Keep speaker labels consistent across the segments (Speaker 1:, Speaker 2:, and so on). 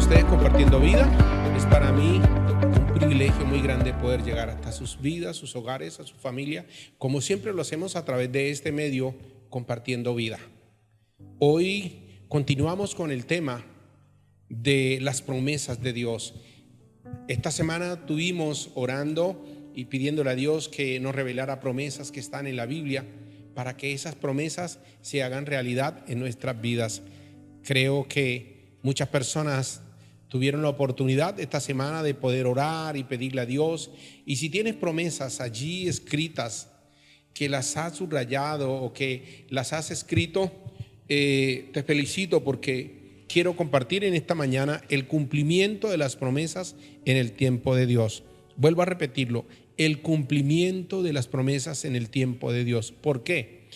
Speaker 1: ustedes compartiendo vida. Es para mí un privilegio muy grande poder llegar hasta sus vidas, sus hogares, a su familia, como siempre lo hacemos a través de este medio, compartiendo vida. Hoy continuamos con el tema de las promesas de Dios. Esta semana tuvimos orando y pidiéndole a Dios que nos revelara promesas que están en la Biblia para que esas promesas se hagan realidad en nuestras vidas. Creo que muchas personas tuvieron la oportunidad esta semana de poder orar y pedirle a Dios. Y si tienes promesas allí escritas, que las has subrayado o que las has escrito, te felicito porque quiero compartir en esta mañana el cumplimiento de las promesas en el tiempo de Dios. Vuelvo a repetirlo, el cumplimiento de las promesas en el tiempo de Dios. ¿Por qué?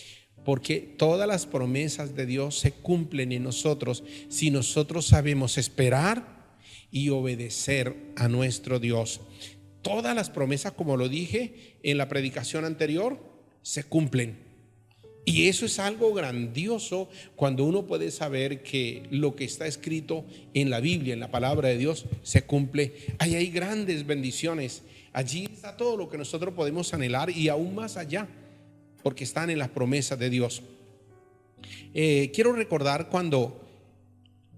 Speaker 1: Porque todas las promesas de Dios se cumplen en nosotros si nosotros sabemos esperar y obedecer a nuestro Dios. Todas las promesas, como lo dije en la predicación anterior, se cumplen. Y eso es algo grandioso cuando uno puede saber que lo que está escrito en la Biblia, en la palabra de Dios, se cumple. Ahí hay grandes bendiciones. Allí está todo lo que nosotros podemos anhelar y aún más allá, porque están en las promesas de Dios. Quiero recordar cuando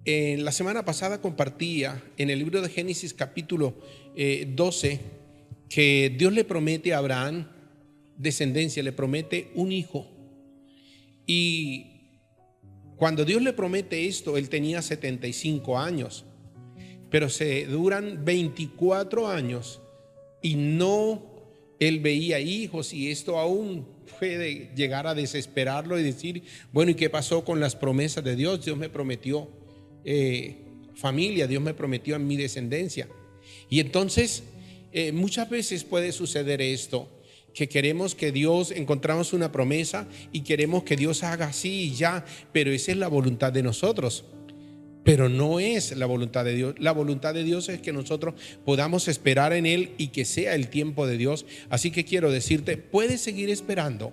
Speaker 1: la semana pasada compartía en el libro de Génesis capítulo 12 que Dios le promete a Abraham descendencia, le promete un hijo. Y cuando Dios le promete esto, él tenía 75 años, pero se duran 24 años y no él veía hijos, y esto aún puede llegar a desesperarlo y decir, bueno, ¿y qué pasó con las promesas de Dios? Dios me prometió familia, Dios me prometió en mi descendencia. Y entonces muchas veces puede suceder esto, que queremos que Dios, encontramos una promesa y queremos que Dios haga así y ya, pero esa es la voluntad de nosotros. Pero no es la voluntad de Dios. La voluntad de Dios es que nosotros podamos esperar en Él y que sea el tiempo de Dios. Así que quiero decirte, puedes seguir esperando.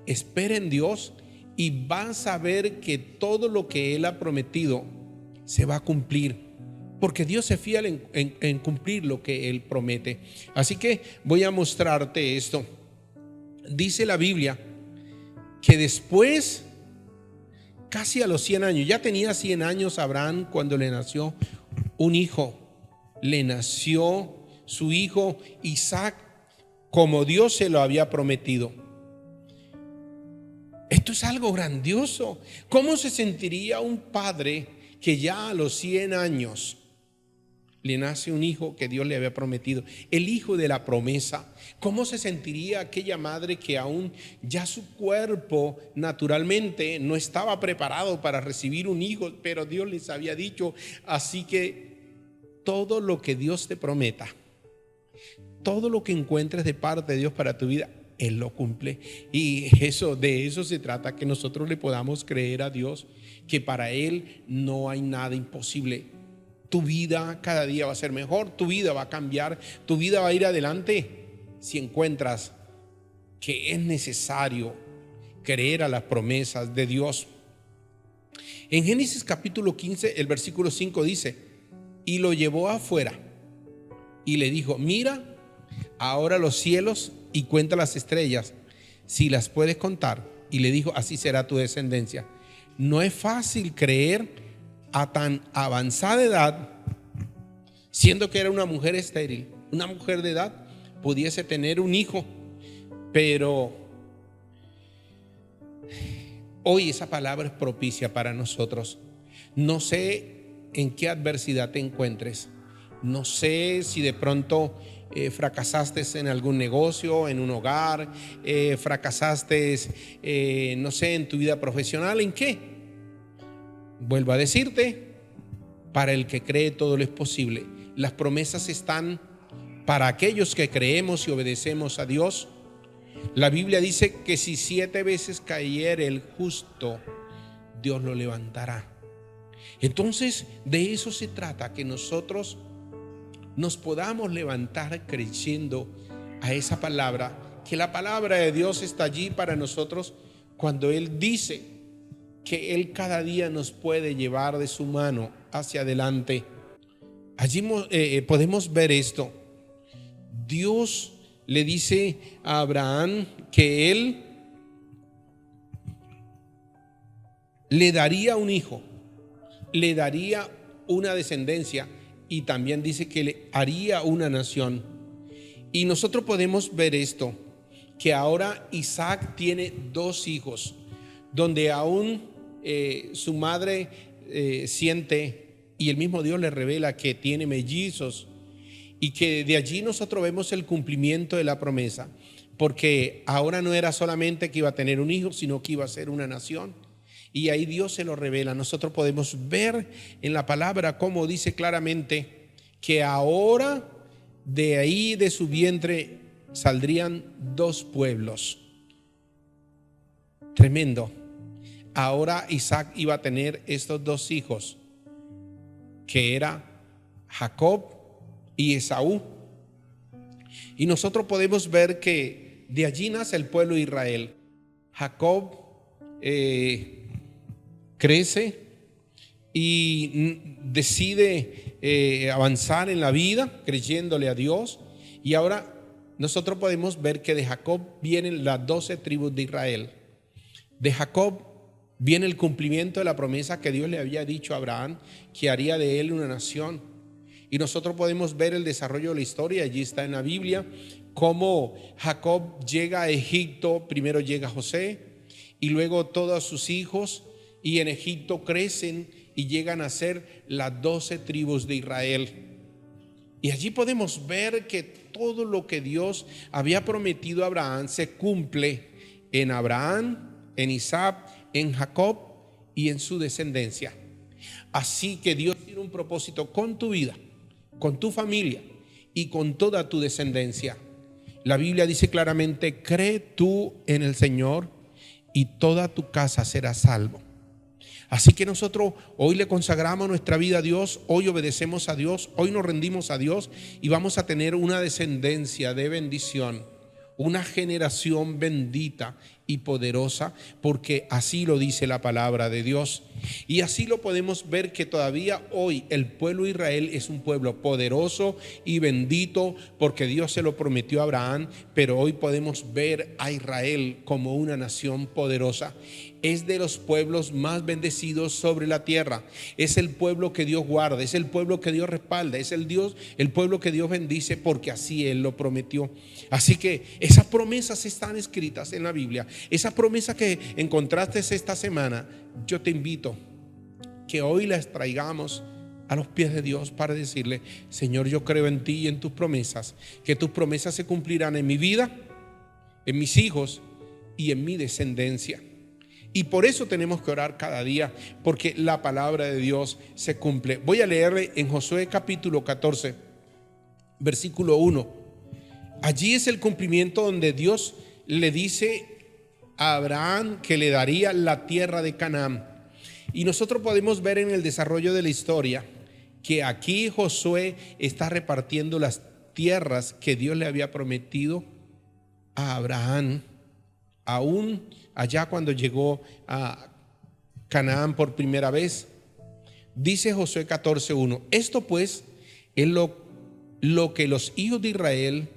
Speaker 1: Espera en Dios y vas a ver que todo lo que Él ha prometido se va a cumplir. Porque Dios es fiel en cumplir lo que Él promete. Así que voy a mostrarte esto. Dice la Biblia que después, casi a los 100 años, ya tenía 100 años Abraham cuando le nació un hijo. Le nació su hijo Isaac como Dios se lo había prometido. Esto es algo grandioso. ¿Cómo se sentiría un padre que ya a los 100 años le nace un hijo que Dios le había prometido, el hijo de la promesa? ¿Cómo se sentiría aquella madre que aún ya su cuerpo naturalmente no estaba preparado para recibir un hijo, pero Dios les había dicho? Así que todo lo que Dios te prometa, todo lo que encuentres de parte de Dios para tu vida, Él lo cumple. Y de eso se trata, que nosotros le podamos creer a Dios, que para Él no hay nada imposible. Tu vida cada día va a ser mejor, tu vida va a cambiar, tu vida va a ir adelante si encuentras que es necesario creer a las promesas de Dios. En Génesis capítulo 15, el versículo 5 dice: y lo llevó afuera y le dijo, mira ahora los cielos y cuenta las estrellas, si las puedes contar. Y le dijo, así será tu descendencia. No es fácil creer a tan avanzada edad, siendo que era una mujer estéril, una mujer de edad, pudiese tener un hijo. Pero hoy esa palabra es propicia para nosotros. No sé en qué adversidad te encuentres. No sé si de pronto fracasaste en algún negocio, en un hogar, fracasaste, no sé, en tu vida profesional. ¿En qué? Vuelvo a decirte, para el que cree todo lo es posible. Las promesas están para aquellos que creemos y obedecemos a Dios. La Biblia dice que si 7 veces cayere el justo, Dios lo levantará. Entonces, de eso se trata, que nosotros nos podamos levantar creyendo a esa palabra, que la palabra de Dios está allí para nosotros cuando Él dice que Él cada día nos puede llevar de su mano hacia adelante. Allí podemos ver esto. Dios le dice a Abraham que él le daría un hijo, le daría una descendencia, y también dice que le haría una nación. Y nosotros podemos ver esto, que ahora Isaac tiene 2 hijos, donde aún su madre siente, y el mismo Dios le revela que tiene mellizos, y que de allí nosotros vemos el cumplimiento de la promesa, porque ahora no era solamente que iba a tener un hijo, sino que iba a ser una nación. Y ahí Dios se lo revela. Nosotros podemos ver en la palabra cómo dice claramente que ahora de ahí de su vientre saldrían 2 pueblos. Tremendo. Ahora Isaac iba a tener estos 2 hijos, que era Jacob y Esaú. Y nosotros podemos ver que de allí nace el pueblo de Israel. Jacob crece y decide avanzar en la vida creyéndole a Dios. Y ahora nosotros podemos ver que de Jacob vienen las 12 tribus de Israel. De Jacob viene el cumplimiento de la promesa que Dios le había dicho a Abraham, que haría de él una nación. Y nosotros podemos ver el desarrollo de la historia. Allí está en la Biblia cómo Jacob llega a Egipto. Primero llega José y luego todos sus hijos, y en Egipto crecen y llegan a ser las 12 tribus de Israel. Y allí podemos ver que todo lo que Dios había prometido a Abraham se cumple en Abraham, en Isaac, en Jacob y en su descendencia. Así que Dios tiene un propósito con tu vida, con tu familia y con toda tu descendencia. La Biblia dice claramente: cree tú en el Señor y toda tu casa será salvo. Así que nosotros hoy le consagramos nuestra vida a Dios, hoy obedecemos a Dios, hoy nos rendimos a Dios, y vamos a tener una descendencia de bendición, una generación bendita y poderosa, porque así lo dice la palabra de Dios. Y así lo podemos ver, que todavía hoy el pueblo de Israel es un pueblo poderoso y bendito, porque Dios se lo prometió a Abraham. Pero hoy podemos ver a Israel como una nación poderosa. Es de los pueblos más bendecidos sobre la tierra. Es el pueblo que Dios guarda, es el pueblo que Dios respalda, es el pueblo que Dios bendice, porque así Él lo prometió. Así que esas promesas están escritas en la Biblia. Esa promesa que encontraste esta semana, yo te invito que hoy las traigamos a los pies de Dios para decirle: Señor, yo creo en ti y en tus promesas, que tus promesas se cumplirán en mi vida, en mis hijos y en mi descendencia. Y por eso tenemos que orar cada día, porque la palabra de Dios se cumple. Voy a leerle en Josué capítulo 14, versículo 1. Allí es el cumplimiento donde Dios le dice a Abraham que le daría la tierra de Canaán. Y nosotros podemos ver en el desarrollo de la historia que aquí Josué está repartiendo las tierras que Dios le había prometido a Abraham, aún allá cuando llegó a Canaán por primera vez. Dice Josué 14:1: esto pues es lo que los hijos de Israel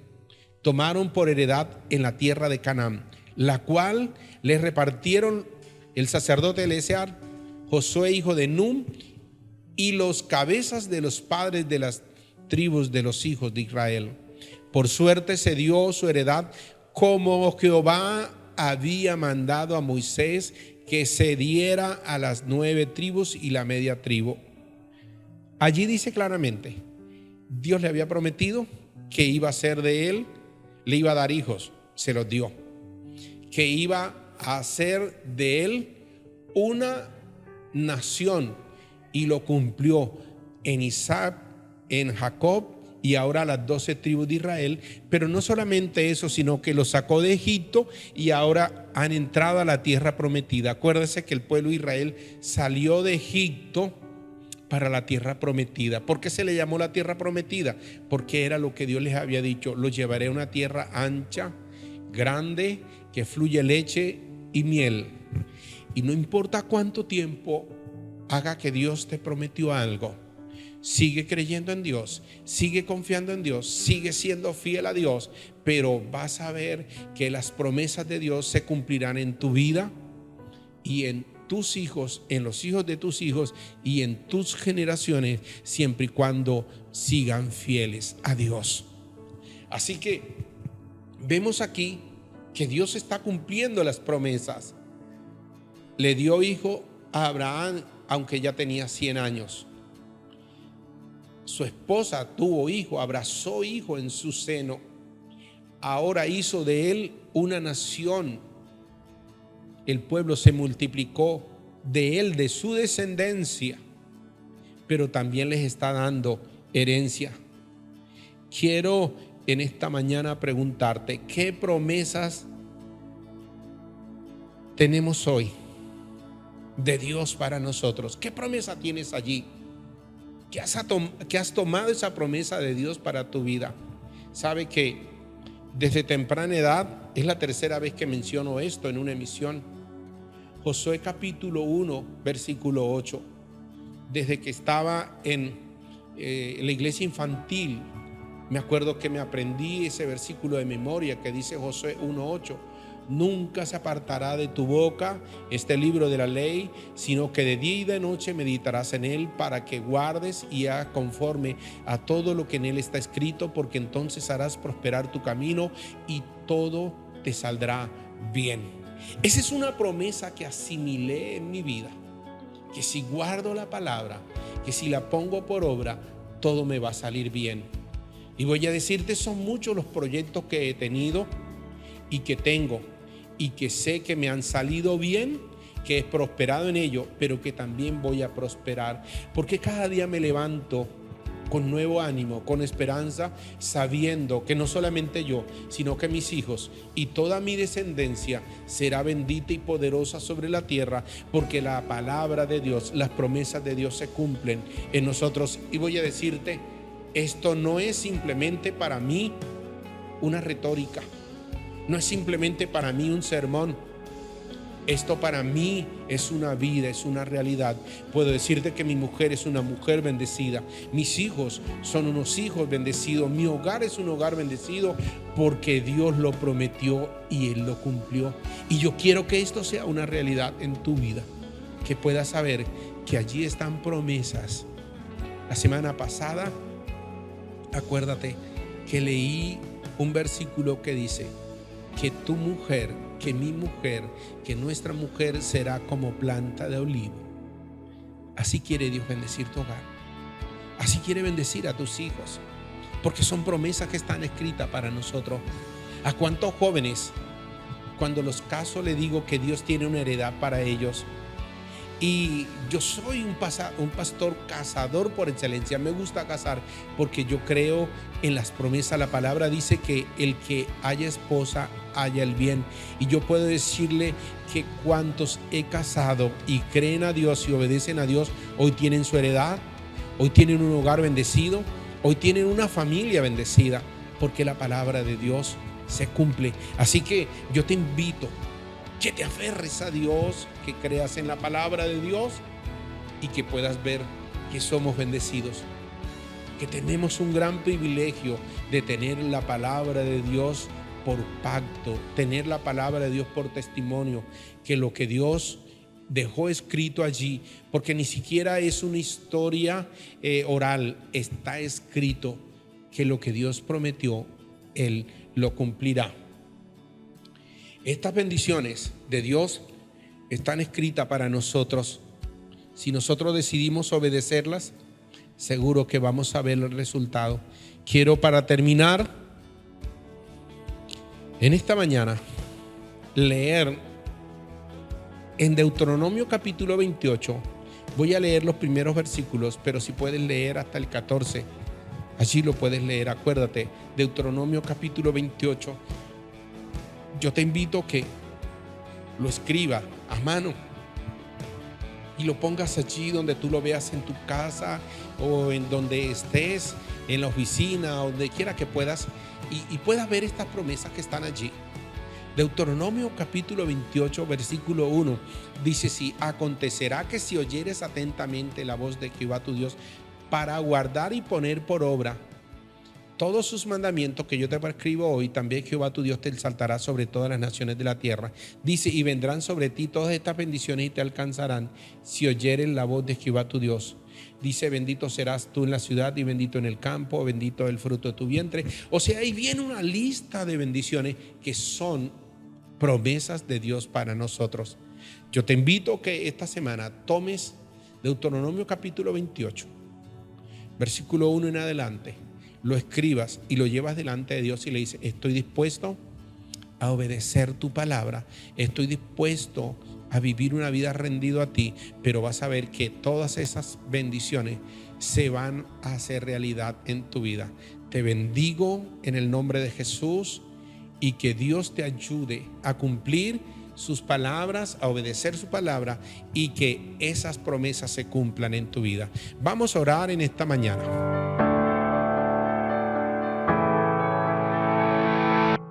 Speaker 1: tomaron por heredad en la tierra de Canaán, la cual les repartieron el sacerdote Eleazar, Josué hijo de Nun, y los cabezas de los padres de las tribus de los hijos de Israel. Por suerte se dio su heredad, como Jehová había mandado a Moisés que se diera a las 9 tribus y la media tribu. Allí dice claramente: Dios le había prometido que iba a ser de él, le iba a dar hijos, se los dio. Que iba a hacer de él una nación, y lo cumplió en Isaac, en Jacob y ahora las 12 tribus de Israel. Pero no solamente eso, sino que los sacó de Egipto y ahora han entrado a la tierra prometida. Acuérdese que el pueblo de Israel salió de Egipto para la tierra prometida. ¿Por qué se le llamó la tierra prometida? Porque era lo que Dios les había dicho: los llevaré a una tierra ancha, grande, que fluye leche y miel. Y no importa cuánto tiempo haga que Dios te prometió algo, Sigue creyendo en Dios, sigue confiando en Dios, sigue siendo fiel a Dios, pero vas a ver que las promesas de Dios se cumplirán en tu vida y en tus hijos, en los hijos de tus hijos y en tus generaciones, siempre y cuando sigan fieles a Dios. Así que vemos aquí que Dios está cumpliendo las promesas. Le dio hijo a Abraham aunque ya tenía 100 años. Su esposa tuvo hijo, abrazó hijo en su seno. Ahora hizo de él una nación. El pueblo se multiplicó de él, de su descendencia, pero también les está dando herencia. Quiero en esta mañana preguntarte, ¿qué promesas tenemos hoy de Dios para nosotros? ¿Qué promesa tienes allí? ¿Qué has tomado esa promesa de Dios para tu vida? Sabe que desde temprana edad, es la tercera vez que menciono esto en una emisión. Josué capítulo 1, versículo 8. Desde que estaba en la iglesia infantil, me acuerdo que me aprendí ese versículo de memoria que dice Josué 1:8. Nunca se apartará de tu boca este libro de la ley, sino que de día y de noche meditarás en él, para que guardes y hagas conforme a todo lo que en él está escrito, porque entonces harás prosperar tu camino y todo te saldrá bien. Esa es una promesa que asimilé en mi vida, que si guardo la palabra, que si la pongo por obra, todo me va a salir bien. Y voy a decirte, son muchos los proyectos que he tenido y que tengo, y que sé que me han salido bien, que he prosperado en ello, pero que también voy a prosperar, porque cada día me levanto con nuevo ánimo, con esperanza, sabiendo que no solamente yo, sino que mis hijos y toda mi descendencia será bendita y poderosa sobre la tierra, porque la palabra de Dios, las promesas de Dios se cumplen en nosotros. Y voy a decirte, esto no es simplemente para mí una retórica, no es simplemente para mí un sermón. Esto para mí es una vida, es una realidad. Puedo decirte que mi mujer es una mujer bendecida, mis hijos son unos hijos bendecidos, mi hogar es un hogar bendecido, porque Dios lo prometió y Él lo cumplió. Y yo quiero que esto sea una realidad en tu vida, que puedas saber que allí están promesas. La semana pasada, acuérdate que leí un versículo que dice que tu mujer, que mi mujer, que nuestra mujer será como planta de olivo. Así quiere Dios bendecir tu hogar. Así quiere bendecir a tus hijos, porque son promesas que están escritas para nosotros. ¿A cuántos jóvenes, cuando los caso, le digo que Dios tiene una heredad para ellos? Y yo soy un pastor cazador por excelencia. Me gusta cazar porque yo creo en las promesas. La palabra dice que el que haya esposa haya el bien. Y yo puedo decirle que cuantos he casado y creen a Dios y obedecen a Dios, hoy tienen su heredad, hoy tienen un hogar bendecido, hoy tienen una familia bendecida, porque la palabra de Dios se cumple. Así que yo te invito que te aferres a Dios, que creas en la palabra de Dios y que puedas ver que somos bendecidos, que tenemos un gran privilegio de tener la palabra de Dios por pacto, tener la palabra de Dios por testimonio, que lo que Dios dejó escrito allí, porque ni siquiera es una historia oral, está escrito que lo que Dios prometió, Él lo cumplirá. Estas bendiciones de Dios están escritas para nosotros. Si nosotros decidimos obedecerlas, seguro que vamos a ver el resultado. Quiero, para terminar, en esta mañana, leer en Deuteronomio capítulo 28. Voy a leer los primeros versículos, pero si puedes leer hasta el 14, allí lo puedes leer. Acuérdate, Deuteronomio capítulo 28. Yo te invito a que lo escriba a mano y lo pongas allí donde tú lo veas, en tu casa o en donde estés, en la oficina, o donde quiera que puedas, y puedas ver estas promesas que están allí. Deuteronomio capítulo 28 versículo 1 dice: si acontecerá que si oyeres atentamente la voz de Jehová tu Dios, para guardar y poner por obra todos sus mandamientos que yo te prescribo hoy, también Jehová tu Dios te exaltará sobre todas las naciones de la tierra. Dice, y vendrán sobre ti todas estas bendiciones y te alcanzarán si oyeres la voz de Jehová tu Dios. Dice, bendito serás tú en la ciudad y bendito en el campo, bendito el fruto de tu vientre. O sea, ahí viene una lista de bendiciones que son promesas de Dios para nosotros. Yo te invito a que esta semana tomes Deuteronomio capítulo 28, versículo 1 en adelante, lo escribas y lo llevas delante de Dios y le dices, estoy dispuesto a obedecer tu palabra, estoy dispuesto a vivir una vida rendido a ti, pero vas a ver que todas esas bendiciones se van a hacer realidad en tu vida. Te bendigo en el nombre de Jesús y que Dios te ayude a cumplir sus palabras, a obedecer su palabra y que esas promesas se cumplan en tu vida. Vamos a orar en esta mañana.